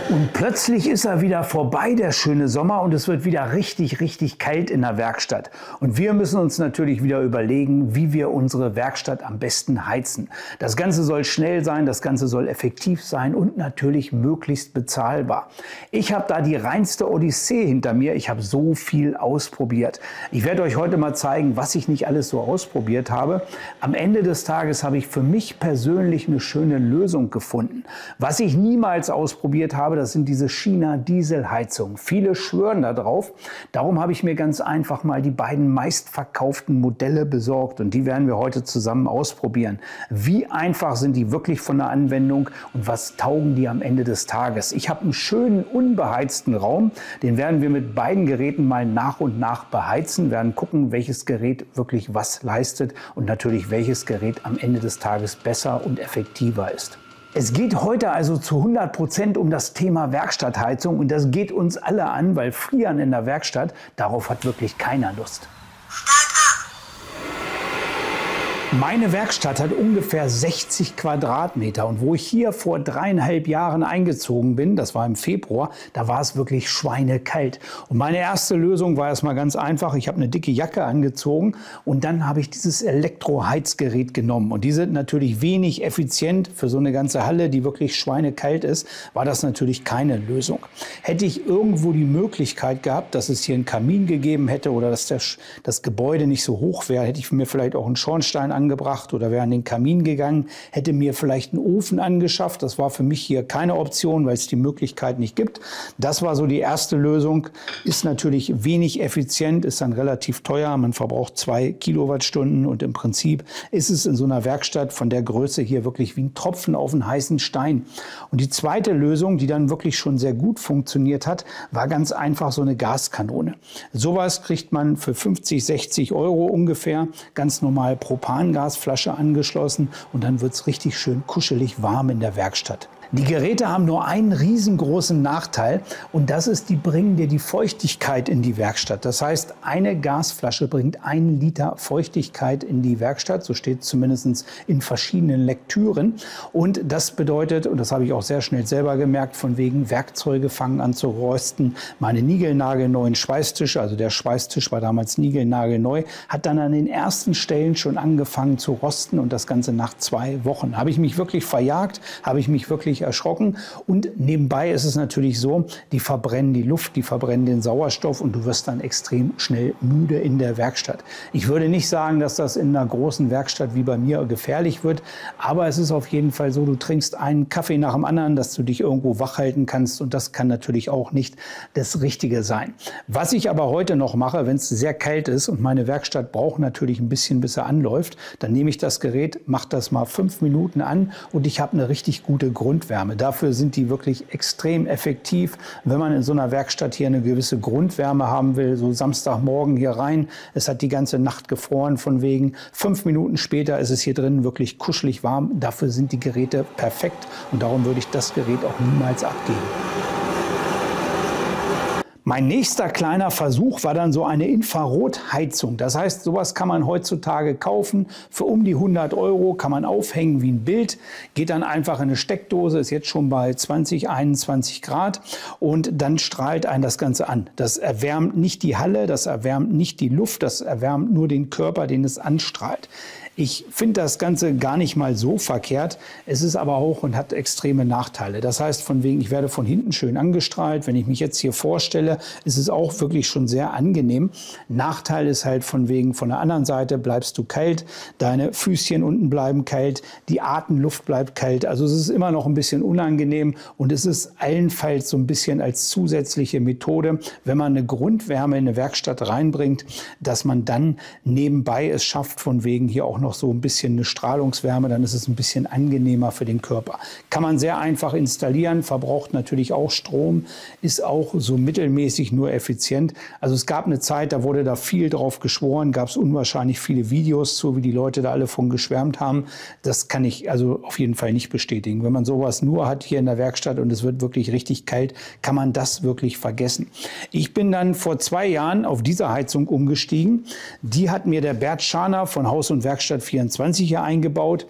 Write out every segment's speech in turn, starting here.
Und plötzlich ist er wieder vorbei, der schöne Sommer, und es wird wieder richtig, richtig kalt in der Werkstatt. Und wir müssen uns natürlich wieder überlegen, wie wir unsere Werkstatt am besten heizen. Das Ganze soll schnell sein, das Ganze soll effektiv sein und natürlich möglichst bezahlbar. Ich habe da die reinste Odyssee hinter mir. Ich habe so viel ausprobiert. Ich werde euch heute mal zeigen, was ich nicht alles so ausprobiert habe. Am Ende des Tages habe ich für mich persönlich eine schöne Lösung gefunden. Was ich niemals ausprobiert habe, das sind diese China-Dieselheizungen. Viele schwören da drauf. Darum habe ich mir ganz einfach mal die beiden meistverkauften Modelle besorgt und die werden wir heute zusammen ausprobieren. Wie einfach sind die wirklich von der Anwendung und was taugen die am Ende des Tages? Ich habe einen schönen unbeheizten Raum, den werden wir mit beiden Geräten mal nach und nach beheizen, werden gucken, welches Gerät wirklich was leistet und natürlich welches Gerät am Ende des Tages besser und effektiver ist. Es geht heute also zu 100% um das Thema Werkstattheizung und das geht uns alle an, weil Frieren in der Werkstatt, darauf hat wirklich keiner Lust. Meine Werkstatt hat ungefähr 60 Quadratmeter und wo ich hier vor 3,5 Jahren eingezogen bin, das war im Februar, da war es wirklich schweinekalt. Und meine erste Lösung war erstmal ganz einfach. Ich habe eine dicke Jacke angezogen und dann habe ich dieses Elektroheizgerät genommen. Und die sind natürlich wenig effizient für so eine ganze Halle, die wirklich schweinekalt ist, war das natürlich keine Lösung. Hätte ich irgendwo die Möglichkeit gehabt, dass es hier einen Kamin gegeben hätte oder dass das Gebäude nicht so hoch wäre, hätte ich mir vielleicht auch einen Schornstein angebracht oder wäre an den Kamin gegangen, hätte mir vielleicht einen Ofen angeschafft. Das war für mich hier keine Option, weil es die Möglichkeit nicht gibt. Das war so die erste Lösung. Ist natürlich wenig effizient, ist dann relativ teuer. Man verbraucht 2 Kilowattstunden und im Prinzip ist es in so einer Werkstatt von der Größe hier wirklich wie ein Tropfen auf einen heißen Stein. Und die zweite Lösung, die dann wirklich schon sehr gut funktioniert hat, war ganz einfach so eine Gaskanone. Sowas kriegt man für 50, 60 Euro ungefähr, ganz normal Propangasflasche angeschlossen und dann wird es richtig schön kuschelig warm in der Werkstatt. Die Geräte haben nur einen riesengroßen Nachteil und das ist, die bringen dir die Feuchtigkeit in die Werkstatt. Das heißt, eine Gasflasche bringt 1 Liter Feuchtigkeit in die Werkstatt, so steht es zumindest in verschiedenen Lektüren. Und das bedeutet, und das habe ich auch sehr schnell selber gemerkt, von wegen Werkzeuge fangen an zu rosten. Meine niegelnagelneuen Schweißtische, also der Schweißtisch war damals niegelnagelneu, hat dann an den ersten Stellen schon angefangen zu rosten und das Ganze nach 2 Wochen. Habe ich mich wirklich verjagt, habe ich mich wirklich erschrocken und nebenbei ist es natürlich so, die verbrennen die Luft, die verbrennen den Sauerstoff und du wirst dann extrem schnell müde in der Werkstatt. Ich würde nicht sagen, dass das in einer großen Werkstatt wie bei mir gefährlich wird, aber es ist auf jeden Fall so, du trinkst einen Kaffee nach dem anderen, dass du dich irgendwo wach halten kannst und das kann natürlich auch nicht das Richtige sein. Was ich aber heute noch mache, wenn es sehr kalt ist und meine Werkstatt braucht natürlich ein bisschen, bis er anläuft, dann nehme ich das Gerät, mache das mal 5 Minuten an und ich habe eine richtig gute Grundwärme. Dafür sind die wirklich extrem effektiv. Wenn man in so einer Werkstatt hier eine gewisse Grundwärme haben will, so Samstagmorgen hier rein, es hat die ganze Nacht gefroren von wegen, 5 Minuten später ist es hier drin wirklich kuschelig warm. Dafür sind die Geräte perfekt und darum würde ich das Gerät auch niemals abgeben. Mein nächster kleiner Versuch war dann so eine Infrarotheizung. Das heißt, sowas kann man heutzutage kaufen. Für um die 100 Euro kann man aufhängen wie ein Bild. Geht dann einfach in eine Steckdose, ist jetzt schon bei 20, 21 Grad. Und dann strahlt einen das Ganze an. Das erwärmt nicht die Halle, das erwärmt nicht die Luft, das erwärmt nur den Körper, den es anstrahlt. Ich finde das Ganze gar nicht mal so verkehrt. Es ist aber auch und hat extreme Nachteile. Das heißt, von wegen, ich werde von hinten schön angestrahlt. Wenn ich mich jetzt hier vorstelle, ist es auch wirklich schon sehr angenehm. Nachteil ist halt von wegen, von der anderen Seite bleibst du kalt. Deine Füßchen unten bleiben kalt. Die Atemluft bleibt kalt. Also es ist immer noch ein bisschen unangenehm. Und es ist allenfalls so ein bisschen als zusätzliche Methode, wenn man eine Grundwärme in eine Werkstatt reinbringt, dass man dann nebenbei es schafft, von wegen hier auch noch so ein bisschen eine Strahlungswärme, dann ist es ein bisschen angenehmer für den Körper. Kann man sehr einfach installieren, verbraucht natürlich auch Strom, ist auch so mittelmäßig nur effizient. Also es gab eine Zeit, da wurde da viel drauf geschworen, gab es unwahrscheinlich viele Videos zu, wie die Leute da alle von geschwärmt haben. Das kann ich also auf jeden Fall nicht bestätigen. Wenn man sowas nur hat hier in der Werkstatt und es wird wirklich richtig kalt, kann man das wirklich vergessen. Ich bin dann vor 2 Jahren auf diese Heizung umgestiegen. Die hat mir der Bert Scharner von Haus und Werkstatt 24 hier eingebaut.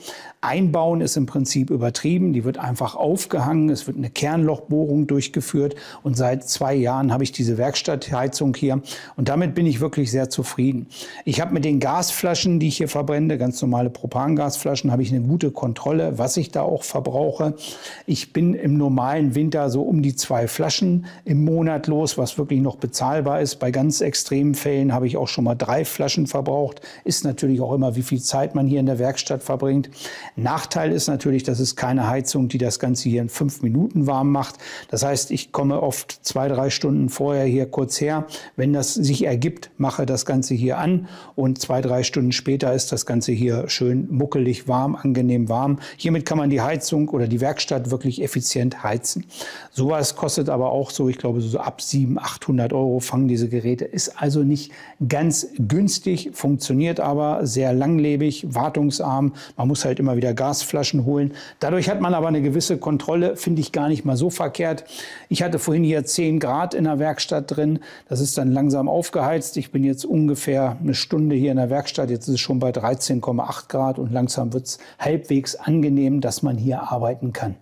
Einbauen ist im Prinzip übertrieben. Die wird einfach aufgehangen. Es wird eine Kernlochbohrung durchgeführt. Und seit 2 Jahren habe ich diese Werkstattheizung hier. Und damit bin ich wirklich sehr zufrieden. Ich habe mit den Gasflaschen, die ich hier verbrenne, ganz normale Propangasflaschen, habe ich eine gute Kontrolle, was ich da auch verbrauche. Ich bin im normalen Winter so um die 2 Flaschen im Monat los, was wirklich noch bezahlbar ist. Bei ganz extremen Fällen habe ich auch schon mal 3 Flaschen verbraucht. Ist natürlich auch immer, wie viel Zeit man hier in der Werkstatt verbringt. Nachteil ist natürlich, das ist keine Heizung, die das Ganze hier in 5 Minuten warm macht. Das heißt, ich komme oft 2, 3 Stunden vorher hier kurz her. Wenn das sich ergibt, mache das Ganze hier an und 2, 3 Stunden später ist das Ganze hier schön muckelig warm, angenehm warm. Hiermit kann man die Heizung oder die Werkstatt wirklich effizient heizen. Sowas kostet aber auch so, ich glaube, so ab 700, 800 Euro fangen diese Geräte. Ist also nicht ganz günstig, funktioniert aber sehr langlebig, wartungsarm. Man muss halt immer wieder Gasflaschen holen. Dadurch hat man aber eine gewisse Kontrolle, finde ich gar nicht mal so verkehrt. Ich hatte vorhin hier 10 Grad in der Werkstatt drin. Das ist dann langsam aufgeheizt. Ich bin jetzt ungefähr eine Stunde hier in der Werkstatt. Jetzt ist es schon bei 13,8 Grad und langsam wird es halbwegs angenehm, dass man hier arbeiten kann.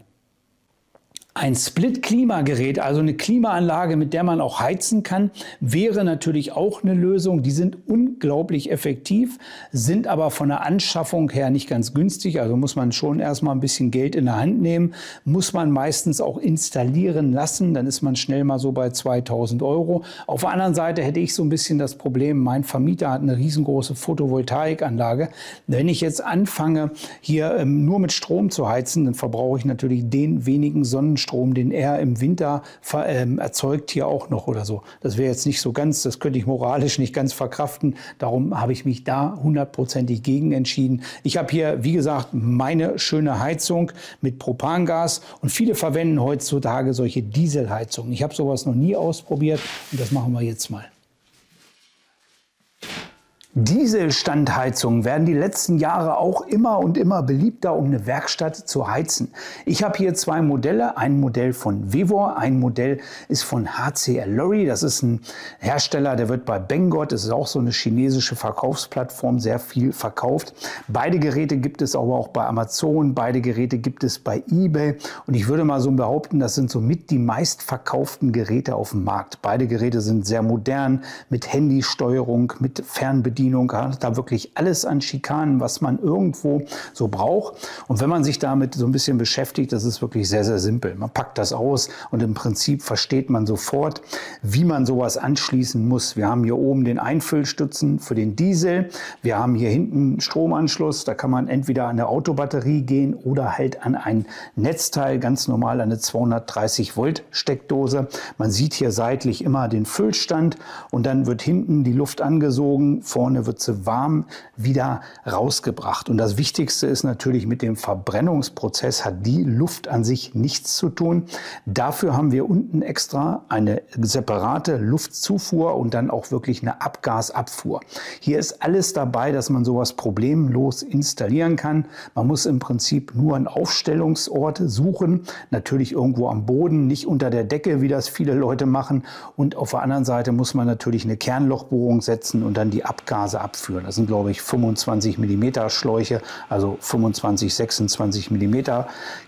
Ein Split-Klimagerät, also eine Klimaanlage, mit der man auch heizen kann, wäre natürlich auch eine Lösung. Die sind unglaublich effektiv, sind aber von der Anschaffung her nicht ganz günstig. Also muss man schon erstmal ein bisschen Geld in der Hand nehmen, muss man meistens auch installieren lassen. Dann ist man schnell mal so bei 2000 Euro. Auf der anderen Seite hätte ich so ein bisschen das Problem, mein Vermieter hat eine riesengroße Photovoltaikanlage. Wenn ich jetzt anfange, hier nur mit Strom zu heizen, dann verbrauche ich natürlich den wenigen Sonnenstrom, den er im Winter erzeugt, hier auch noch oder so. Das wäre jetzt nicht so ganz, das könnte ich moralisch nicht ganz verkraften. Darum habe ich mich da 100%ig gegen entschieden. Ich habe hier, wie gesagt, meine schöne Heizung mit Propangas und viele verwenden heutzutage solche Dieselheizungen. Ich habe sowas noch nie ausprobiert und das machen wir jetzt mal. Dieselstandheizungen werden die letzten Jahre auch immer und immer beliebter, um eine Werkstatt zu heizen. Ich habe hier 2 Modelle. Ein Modell von Vevor, ein Modell ist von HCR Lorry. Das ist ein Hersteller, der wird bei Banggood, das ist auch so eine chinesische Verkaufsplattform, sehr viel verkauft. Beide Geräte gibt es aber auch bei Amazon, beide Geräte gibt es bei eBay. Und ich würde mal so behaupten, das sind somit die meistverkauften Geräte auf dem Markt. Beide Geräte sind sehr modern, mit Handysteuerung, mit Fernbedienung. Hat da wirklich alles an Schikanen, was man irgendwo so braucht. Und wenn man sich damit so ein bisschen beschäftigt, das ist wirklich sehr, sehr simpel. Man packt das aus und im Prinzip versteht man sofort, wie man sowas anschließen muss. Wir haben hier oben den Einfüllstützen für den Diesel. Wir haben hier hinten einen Stromanschluss. Da kann man entweder an eine Autobatterie gehen oder halt an ein Netzteil, ganz normal eine 230 Volt Steckdose. Man sieht hier seitlich immer den Füllstand und dann wird hinten die Luft angesogen, vorne wird sie warm wieder rausgebracht. Und das Wichtigste ist natürlich, mit dem Verbrennungsprozess hat die Luft an sich nichts zu tun. Dafür haben wir unten extra eine separate Luftzufuhr und dann auch wirklich eine Abgasabfuhr. Hier ist alles dabei, dass man sowas problemlos installieren kann. Man muss im Prinzip nur einen Aufstellungsort suchen. Natürlich irgendwo am Boden, nicht unter der Decke, wie das viele Leute machen. Und auf der anderen Seite muss man natürlich eine Kernlochbohrung setzen und dann die Abgase abführen. Das sind, glaube ich, 25 mm Schläuche, also 25, 26 mm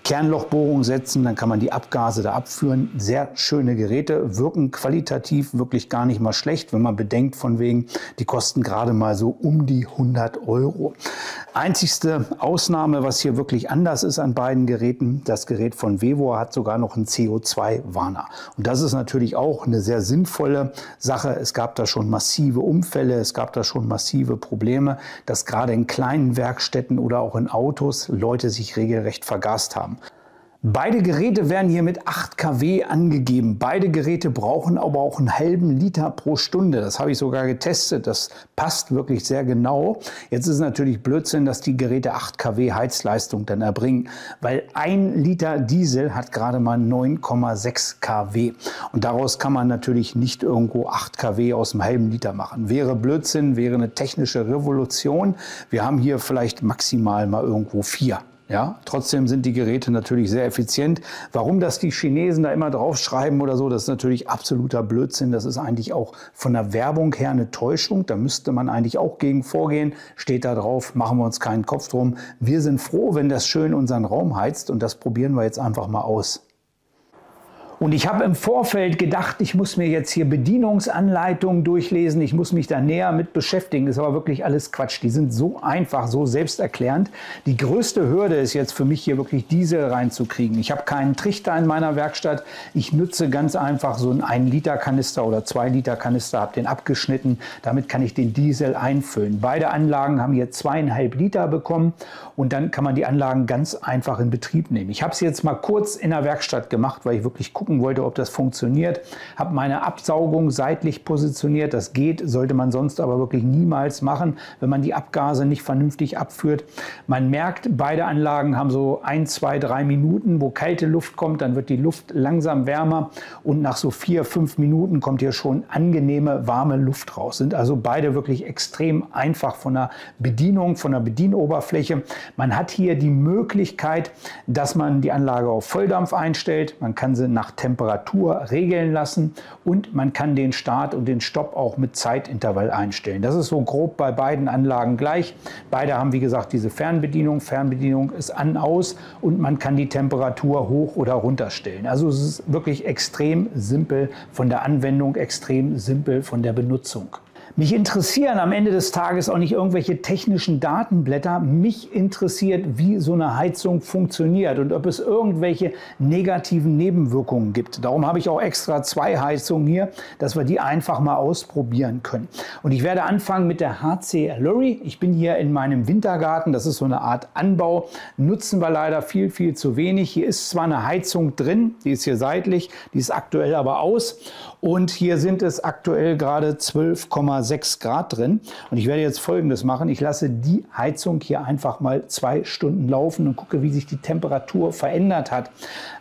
Kernlochbohrung setzen. Dann kann man die Abgase da abführen. Sehr schöne Geräte, wirken qualitativ wirklich gar nicht mal schlecht, wenn man bedenkt, von wegen, die kosten gerade mal so um die 100 Euro. Einzigste Ausnahme, was hier wirklich anders ist an beiden Geräten, das Gerät von Vevor hat sogar noch einen CO2-Warner. Und das ist natürlich auch eine sehr sinnvolle Sache. Es gab da schon massive Unfälle, es gab da schon massive Probleme, dass gerade in kleinen Werkstätten oder auch in Autos Leute sich regelrecht vergast haben. Beide Geräte werden hier mit 8 kW angegeben. Beide Geräte brauchen aber auch einen halben Liter pro Stunde. Das habe ich sogar getestet. Das passt wirklich sehr genau. Jetzt ist es natürlich Blödsinn, dass die Geräte 8 kW Heizleistung dann erbringen, weil 1 Liter Diesel hat gerade mal 9,6 kW. Und daraus kann man natürlich nicht irgendwo 8 kW aus einem halben Liter machen. Wäre Blödsinn, wäre eine technische Revolution. Wir haben hier vielleicht maximal mal irgendwo 4. Ja, trotzdem sind die Geräte natürlich sehr effizient. Warum das die Chinesen da immer draufschreiben oder so, das ist natürlich absoluter Blödsinn. Das ist eigentlich auch von der Werbung her eine Täuschung. Da müsste man eigentlich auch gegen vorgehen. Steht da drauf, machen wir uns keinen Kopf drum. Wir sind froh, wenn das schön unseren Raum heizt, und das probieren wir jetzt einfach mal aus. Und ich habe im Vorfeld gedacht, ich muss mir jetzt hier Bedienungsanleitungen durchlesen, ich muss mich da näher mit beschäftigen. Das ist aber wirklich alles Quatsch. Die sind so einfach, so selbsterklärend. Die größte Hürde ist jetzt für mich, hier wirklich Diesel reinzukriegen. Ich habe keinen Trichter in meiner Werkstatt. Ich nutze ganz einfach so einen 1-Liter-Kanister oder 2-Liter-Kanister, habe den abgeschnitten. Damit kann ich den Diesel einfüllen. Beide Anlagen haben hier 2,5 Liter bekommen, und dann kann man die Anlagen ganz einfach in Betrieb nehmen. Ich habe es jetzt mal kurz in der Werkstatt gemacht, weil ich wirklich gucken wollte, ob das funktioniert. Habe meine Absaugung seitlich positioniert. Das geht, sollte man sonst aber wirklich niemals machen, wenn man die Abgase nicht vernünftig abführt. Man merkt, beide Anlagen haben so 1, 2, 3 Minuten, wo kalte Luft kommt, dann wird die Luft langsam wärmer, und nach so 4, 5 Minuten kommt hier schon angenehme, warme Luft raus. Sind also beide wirklich extrem einfach von der Bedienung, von der Bedienoberfläche. Man hat hier die Möglichkeit, dass man die Anlage auf Volldampf einstellt. Man kann sie nach Temperatur regeln lassen, und man kann den Start und den Stopp auch mit Zeitintervall einstellen. Das ist so grob bei beiden Anlagen gleich. Beide haben, wie gesagt, diese Fernbedienung. Fernbedienung ist an, aus, und man kann die Temperatur hoch oder runter stellen. Also es ist wirklich extrem simpel von der Anwendung, extrem simpel von der Benutzung. Mich interessieren am Ende des Tages auch nicht irgendwelche technischen Datenblätter. Mich interessiert, wie so eine Heizung funktioniert und ob es irgendwelche negativen Nebenwirkungen gibt. Darum habe ich auch extra 2 Heizungen hier, dass wir die einfach mal ausprobieren können. Und ich werde anfangen mit der HC Alluri. Ich bin hier in meinem Wintergarten. Das ist so eine Art Anbau. Nutzen wir leider viel, viel zu wenig. Hier ist zwar eine Heizung drin, die ist hier seitlich, die ist aktuell aber aus. Und hier sind es aktuell gerade 12,6 Grad drin. Und ich werde jetzt Folgendes machen. Ich lasse die Heizung hier einfach mal 2 Stunden laufen und gucke, wie sich die Temperatur verändert hat.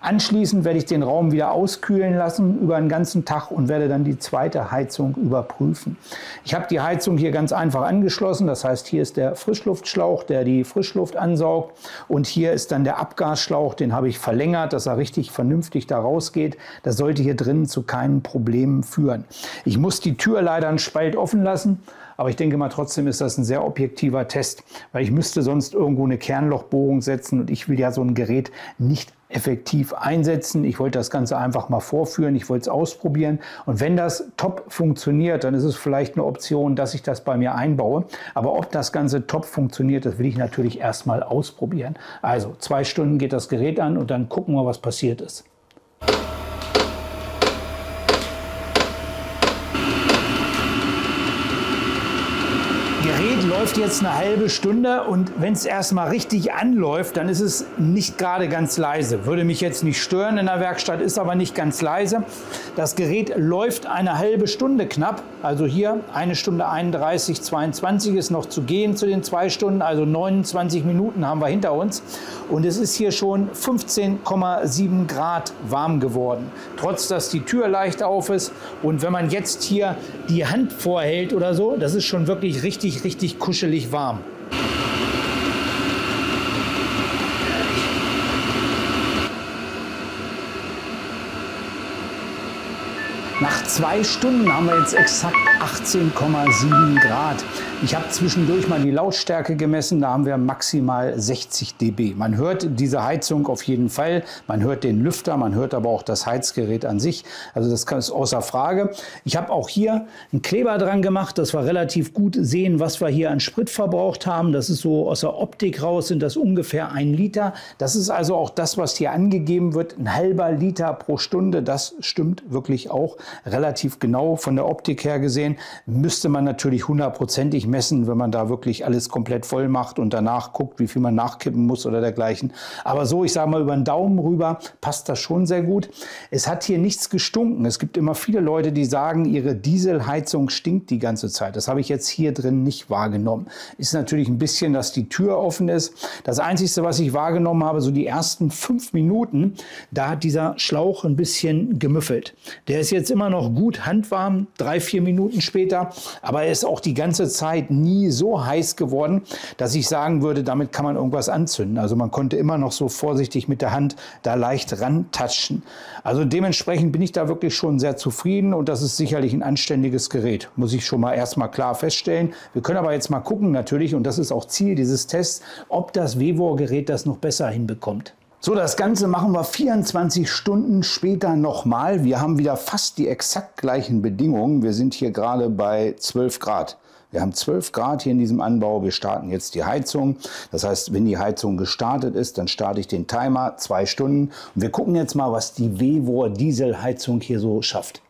Anschließend werde ich den Raum wieder auskühlen lassen über den ganzen Tag und werde dann die zweite Heizung überprüfen. Ich habe die Heizung hier ganz einfach angeschlossen. Das heißt, hier ist der Frischluftschlauch, der die Frischluft ansaugt. Und hier ist dann der Abgasschlauch. Den habe ich verlängert, dass er richtig vernünftig da rausgeht. Das sollte hier drinnen zu keinen Problemen führen. Ich muss die Tür leider einen Spalt offen lassen, aber ich denke mal, trotzdem ist das ein sehr objektiver Test, weil ich müsste sonst irgendwo eine Kernlochbohrung setzen, und ich will ja so ein Gerät nicht effektiv einsetzen. Ich wollte das Ganze einfach mal vorführen, ich wollte es ausprobieren, und wenn das top funktioniert, dann ist es vielleicht eine Option, dass ich das bei mir einbaue. Aber ob das Ganze top funktioniert, das will ich natürlich erstmal ausprobieren. Also 2 Stunden geht das Gerät an, und dann gucken wir, was passiert ist. Gerät läuft jetzt eine halbe Stunde, und wenn es erstmal richtig anläuft, dann ist es nicht gerade ganz leise. Würde mich jetzt nicht stören in der Werkstatt, ist aber nicht ganz leise. Das Gerät läuft eine halbe Stunde knapp, also hier 1 Stunde 31, 22 ist noch zu gehen zu den 2 Stunden, also 29 Minuten haben wir hinter uns, und es ist hier schon 15,7 Grad warm geworden, trotz dass die Tür leicht auf ist. Und wenn man jetzt hier die Hand vorhält oder so, das ist schon wirklich richtig kuschelig warm. Nach 2 Stunden haben wir jetzt exakt 18,7 Grad. Ich habe zwischendurch mal die Lautstärke gemessen, da haben wir maximal 60 dB. Man hört diese Heizung auf jeden Fall, man hört den Lüfter, man hört aber auch das Heizgerät an sich. Also das ist außer Frage. Ich habe auch hier einen Kleber dran gemacht, dass wir relativ gut sehen, was wir hier an Sprit verbraucht haben. Das ist so aus der Optik raus, sind das ungefähr 1 Liter. Das ist also auch das, was hier angegeben wird, ein halber Liter pro Stunde. Das stimmt wirklich auch relativ genau von der Optik her gesehen. Müsste man natürlich 100%ig messen, wenn man da wirklich alles komplett voll macht und danach guckt, wie viel man nachkippen muss oder dergleichen. Aber so, ich sage mal, über den Daumen rüber passt das schon sehr gut. Es hat hier nichts gestunken. Es gibt immer viele Leute, die sagen, ihre Dieselheizung stinkt die ganze Zeit. Das habe ich jetzt hier drin nicht wahrgenommen. Ist natürlich ein bisschen, dass die Tür offen ist. Das Einzige, was ich wahrgenommen habe, so die ersten 5 Minuten, da hat dieser Schlauch ein bisschen gemüffelt. Der ist jetzt immer noch gut handwarm. 3, 4 Minuten Stunden später. Aber er ist auch die ganze Zeit nie so heiß geworden, dass ich sagen würde, damit kann man irgendwas anzünden. Also man konnte immer noch so vorsichtig mit der Hand da leicht rantatschen. Also dementsprechend bin ich da wirklich schon sehr zufrieden und das ist sicherlich ein anständiges Gerät. Muss ich schon mal erstmal klar feststellen. Wir können aber jetzt mal gucken natürlich, und das ist auch Ziel dieses Tests, ob das Vevor-Gerät das noch besser hinbekommt. So, das Ganze machen wir 24 Stunden später nochmal. Wir haben wieder fast die exakt gleichen Bedingungen. Wir sind hier gerade bei 12 Grad. Wir haben 12 Grad hier in diesem Anbau. Wir starten jetzt die Heizung. Das heißt, wenn die Heizung gestartet ist, dann starte ich den Timer, 2 Stunden. Und wir gucken jetzt mal, was die Vevor Dieselheizung hier so schafft.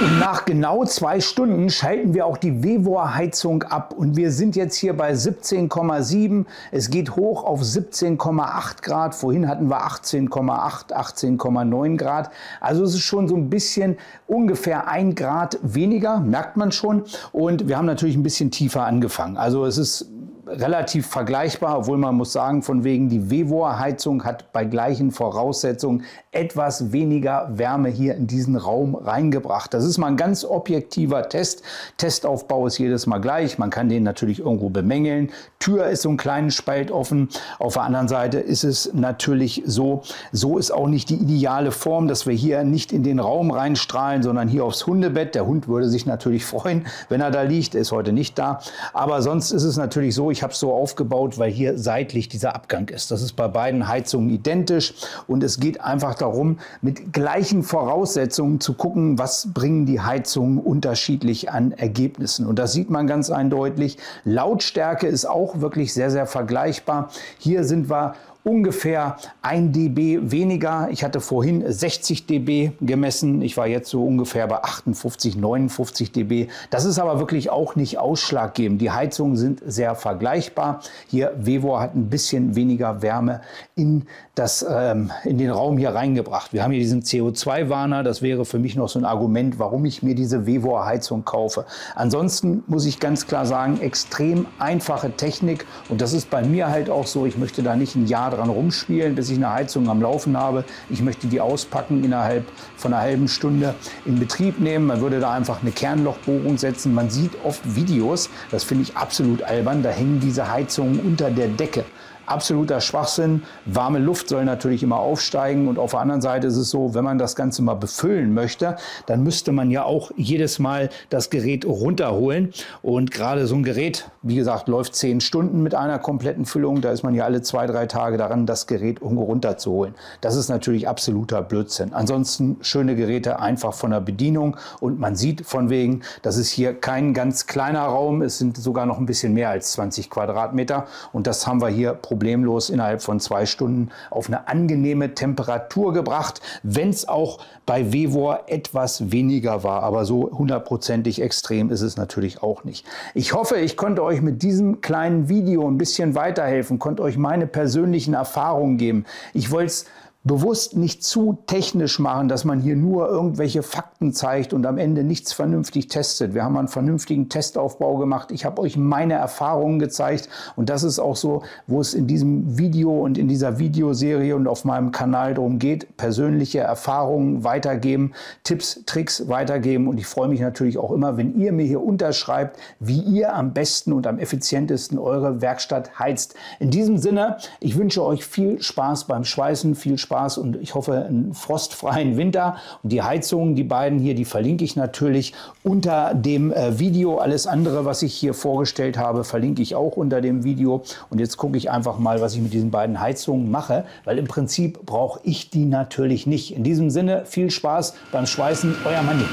Und nach genau 2 Stunden schalten wir auch die Vevor-Heizung ab und wir sind jetzt hier bei 17,7. Es geht hoch auf 17,8 Grad. Vorhin hatten wir 18,8, 18,9 Grad. Also es ist schon so ein bisschen ungefähr 1 Grad weniger, merkt man schon. Und wir haben natürlich ein bisschen tiefer angefangen. Also es ist relativ vergleichbar, obwohl man muss sagen, von wegen die Vevor-Heizung hat bei gleichen Voraussetzungen etwas weniger Wärme hier in diesen Raum reingebracht. Das ist mal ein ganz objektiver Test. Testaufbau ist jedes Mal gleich. Man kann den natürlich irgendwo bemängeln. Tür ist so ein kleinen Spalt offen. Auf der anderen Seite ist es natürlich so ist auch nicht die ideale Form, dass wir hier nicht in den Raum reinstrahlen, sondern hier aufs Hundebett. Der Hund würde sich natürlich freuen, wenn er da liegt. Er ist heute nicht da. Aber sonst ist es natürlich so, ich habe es so aufgebaut, weil hier seitlich dieser Abgang ist. Das ist bei beiden Heizungen identisch und es geht einfach darum, mit gleichen Voraussetzungen zu gucken, was bringen die Heizungen unterschiedlich an Ergebnissen. Und das sieht man ganz eindeutig. Lautstärke ist auch wirklich sehr, sehr vergleichbar. Hier sind wir ungefähr 1 dB weniger. Ich hatte vorhin 60 dB gemessen. Ich war jetzt so ungefähr bei 58, 59 dB. Das ist aber wirklich auch nicht ausschlaggebend. Die Heizungen sind sehr vergleichbar. Hier Vevor hat ein bisschen weniger Wärme in den Raum hier reingebracht. Wir haben hier diesen CO2-Warner. Das wäre für mich noch so ein Argument, warum ich mir diese Vevor-Heizung kaufe. Ansonsten muss ich ganz klar sagen, extrem einfache Technik. Und das ist bei mir halt auch so. Ich möchte da nicht ein Jahr dran rumspielen, bis ich eine Heizung am Laufen habe. Ich möchte die auspacken, innerhalb von einer halben Stunde in Betrieb nehmen. Man würde da einfach eine Kernlochbohrung setzen. Man sieht oft Videos, das finde ich absolut albern, da hängen diese Heizungen unter der Decke. Absoluter Schwachsinn. Warme Luft soll natürlich immer aufsteigen und auf der anderen Seite ist es so, wenn man das Ganze mal befüllen möchte, dann müsste man ja auch jedes Mal das Gerät runterholen und gerade so ein Gerät, wie gesagt, läuft 10 Stunden mit einer kompletten Füllung, da ist man ja alle 2, 3 Tage daran, das Gerät irgendwo runterzuholen. Das ist natürlich absoluter Blödsinn. Ansonsten schöne Geräte einfach von der Bedienung und man sieht von wegen, das ist hier kein ganz kleiner Raum, es sind sogar noch ein bisschen mehr als 20 Quadratmeter und das haben wir hier problemlos innerhalb von 2 Stunden auf eine angenehme Temperatur gebracht, wenn es auch bei Vevor etwas weniger war. Aber so hundertprozentig extrem ist es natürlich auch nicht. Ich hoffe, ich konnte euch mit diesem kleinen Video ein bisschen weiterhelfen, konnte euch meine persönlichen Erfahrungen geben. Ich wollte es bewusst nicht zu technisch machen, dass man hier nur irgendwelche Fakten zeigt und am Ende nichts vernünftig testet. Wir haben einen vernünftigen Testaufbau gemacht. Ich habe euch meine Erfahrungen gezeigt und das ist auch so, wo es in diesem Video und in dieser Videoserie und auf meinem Kanal darum geht, persönliche Erfahrungen weitergeben, Tipps, Tricks weitergeben und ich freue mich natürlich auch immer, wenn ihr mir hier unterschreibt, wie ihr am besten und am effizientesten eure Werkstatt heizt. In diesem Sinne, ich wünsche euch viel Spaß beim Schweißen, viel Spaß und ich hoffe einen frostfreien Winter. Und die Heizungen, die beiden hier, die verlinke ich natürlich unter dem Video. Alles andere, was ich hier vorgestellt habe, verlinke ich auch unter dem Video. Und jetzt gucke ich einfach mal, was ich mit diesen beiden Heizungen mache, weil im Prinzip brauche ich die natürlich nicht. In diesem Sinne, viel Spaß beim Schweißen, euer Manni.